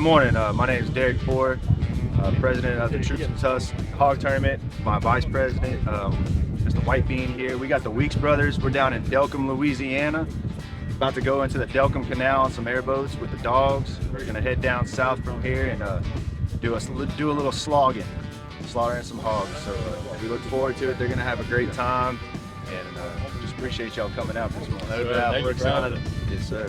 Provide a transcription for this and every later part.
morning. My name is Derek Ford, president of the Troops and Tusk Hog Tournament. My vice president, Mr. White Bean here. We got the Weeks brothers. We're down in Delcom, Louisiana. About to go into the Delcom Canal on some airboats with the dogs. We're gonna head down south from here and do a little slogging, slaughtering some hogs. So we look forward to it. They're gonna have a great time, and just appreciate y'all coming out this morning. No doubt, we're excited. Yes, sir.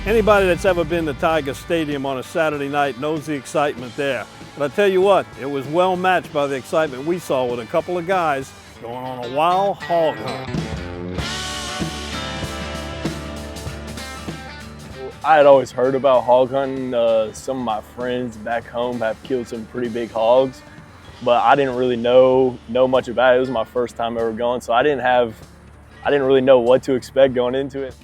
Anybody that's ever been to Tiger Stadium on a Saturday night knows the excitement there. But I tell you what, it was well matched by the excitement we saw with a couple of guys going on a wild hog hunt. I had always heard about hog hunting. Some of my friends back home have killed some pretty big hogs, but I didn't really know much about it. It was my first time ever going, so I didn't really know what to expect going into it.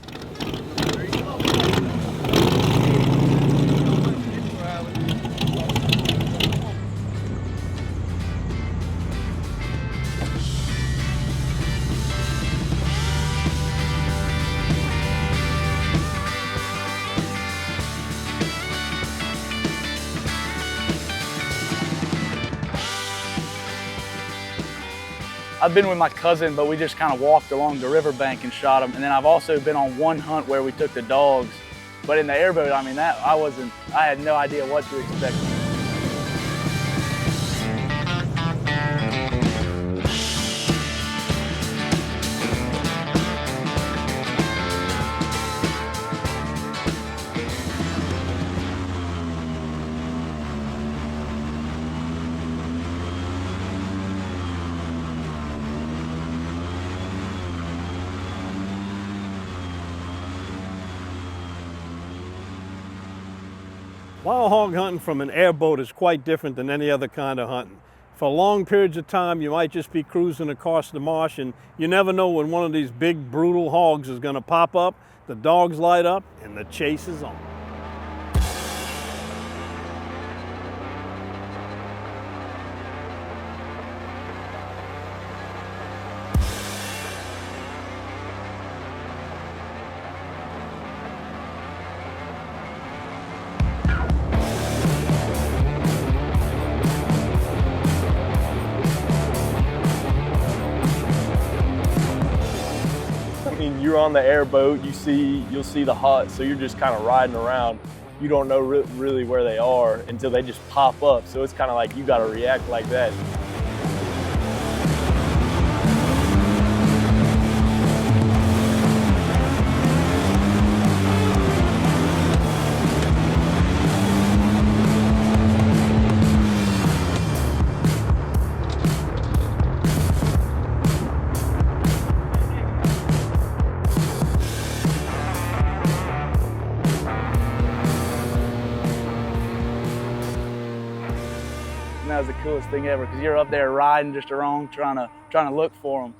I've been with my cousin, but we just kind of walked along the riverbank and shot them. And then I've also been on one hunt where we took the dogs. But in the airboat, I mean, I had no idea what to expect. Wild hog hunting from an airboat is quite different than any other kind of hunting. For long periods of time, you might just be cruising across the marsh, and you never know when one of these big, brutal hogs is going to pop up, the dogs light up, and the chase is on. You're on the airboat, you'll see the hut, so you're just kind of riding around. You don't know really where they are until they just pop up, so it's kind of like you got to react like that. And that was the coolest thing ever, because you're up there riding just around trying to look for them.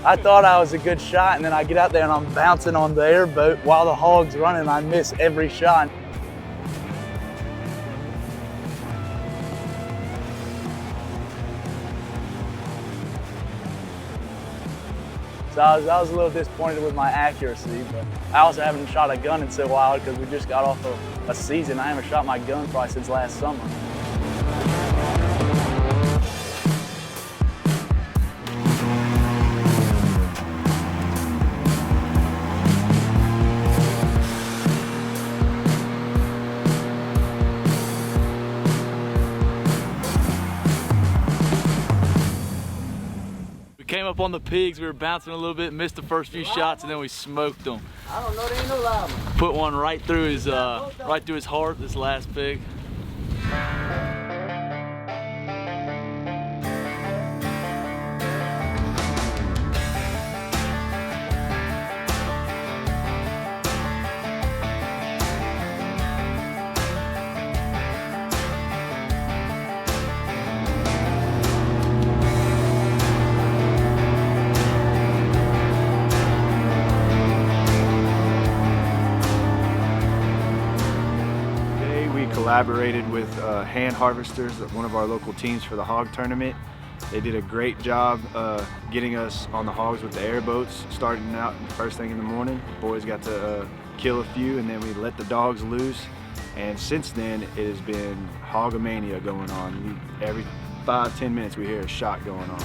I thought I was a good shot, and then I get out there and I'm bouncing on the airboat while the hog's running, and I miss every shot. So I was a little disappointed with my accuracy, but I also haven't shot a gun in so while because we just got off of a season. I haven't shot my gun probably since last summer. Came up on the pigs, we were bouncing a little bit, missed the first few shots, and then we smoked them. I don't know, there ain't no live one. Put one right through his heart, this last pig. Collaborated with hand harvesters, one of our local teams for the hog tournament. They did a great job getting us on the hogs with the airboats, starting out first thing in the morning. The boys got to kill a few, and then we let the dogs loose. And since then, it has been hogomania going on. Every 5-10 minutes, we hear a shot going on.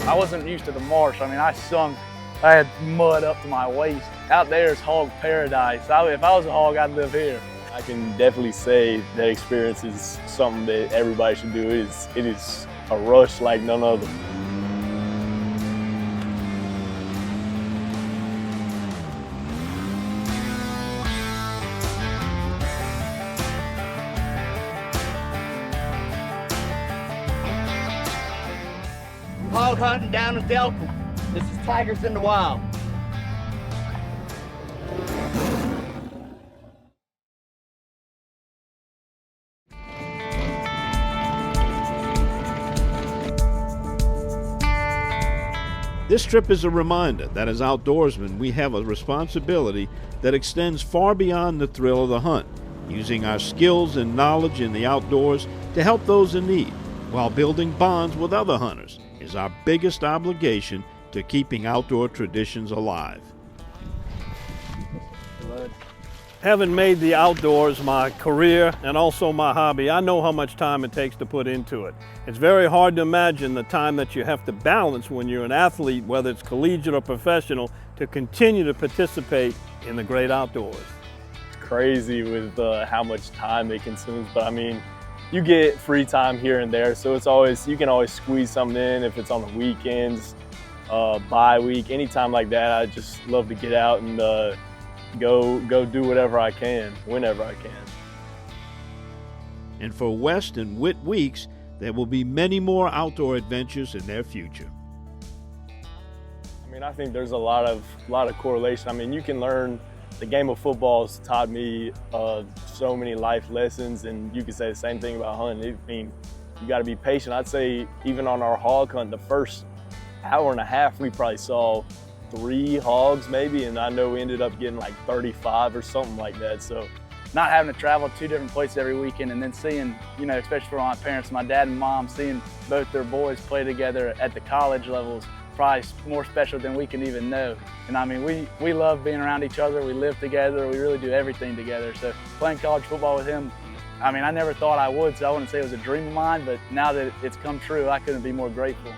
I wasn't used to the marsh. I mean, I had mud up to my waist. Out there is hog paradise. If I was a hog, I'd live here. I can definitely say that experience is something that everybody should do. It is a rush like none other. Hog hunting down in Delta. This is Tigers in the Wild. This trip is a reminder that as outdoorsmen, we have a responsibility that extends far beyond the thrill of the hunt, using our skills and knowledge in the outdoors to help those in need, while building bonds with other hunters is our biggest obligation to keeping outdoor traditions alive. Having made the outdoors my career and also my hobby, I know how much time it takes to put into it. It's very hard to imagine the time that you have to balance when you're an athlete, whether it's collegiate or professional, to continue to participate in the great outdoors. It's crazy with how much time it consumes, but I mean, you get free time here and there, so you can always squeeze something in if it's on the weekends. Bye week, anytime like that. I just love to get out and go do whatever I can, whenever I can. And for West and Whit Weeks, there will be many more outdoor adventures in their future. I mean, I think there's a lot of correlation. I mean, you can learn. The game of football has taught me so many life lessons, and you could say the same thing about hunting. I mean, you got to be patient. I'd say even on our hog hunt, the first hour and a half, we probably saw 3 hogs maybe, and I know we ended up getting like 35 or something like that. So Not having to travel 2 different places every weekend, and then seeing, you know, especially for my parents, my dad and mom, seeing both their boys play together at the college levels, probably more special than we can even know. And I mean, we love being around each other. We live together. We really do everything together. So playing college football with him, I mean, I never thought I would, so I wouldn't say it was a dream of mine, but now that it's come true, I couldn't be more grateful.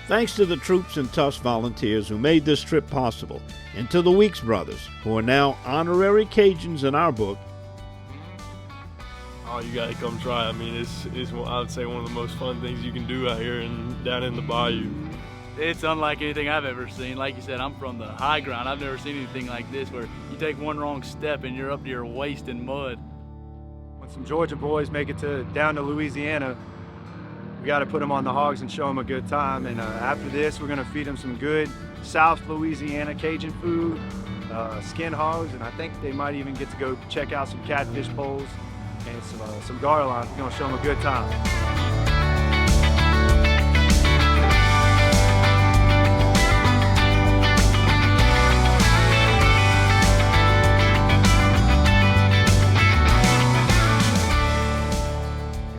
Thanks to the troops and Tufts volunteers who made this trip possible, and to the Weeks brothers, who are now honorary Cajuns in our book. Oh, you gotta come try. I mean, it's I would say one of the most fun things you can do out here and down in the bayou. It's unlike anything I've ever seen. Like you said, I'm from the high ground. I've never seen anything like this where you take one wrong step and you're up to your waist in mud. When some Georgia boys make it down to Louisiana, we got to put them on the hogs and show them a good time. And after this, we're going to feed them some good South Louisiana Cajun food, skin hogs, and I think they might even get to go check out some catfish bowls. and some guard lines. We're gonna show them a good time.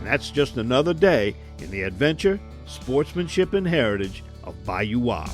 That's just another day in the adventure, sportsmanship, and heritage of Bayou Wild.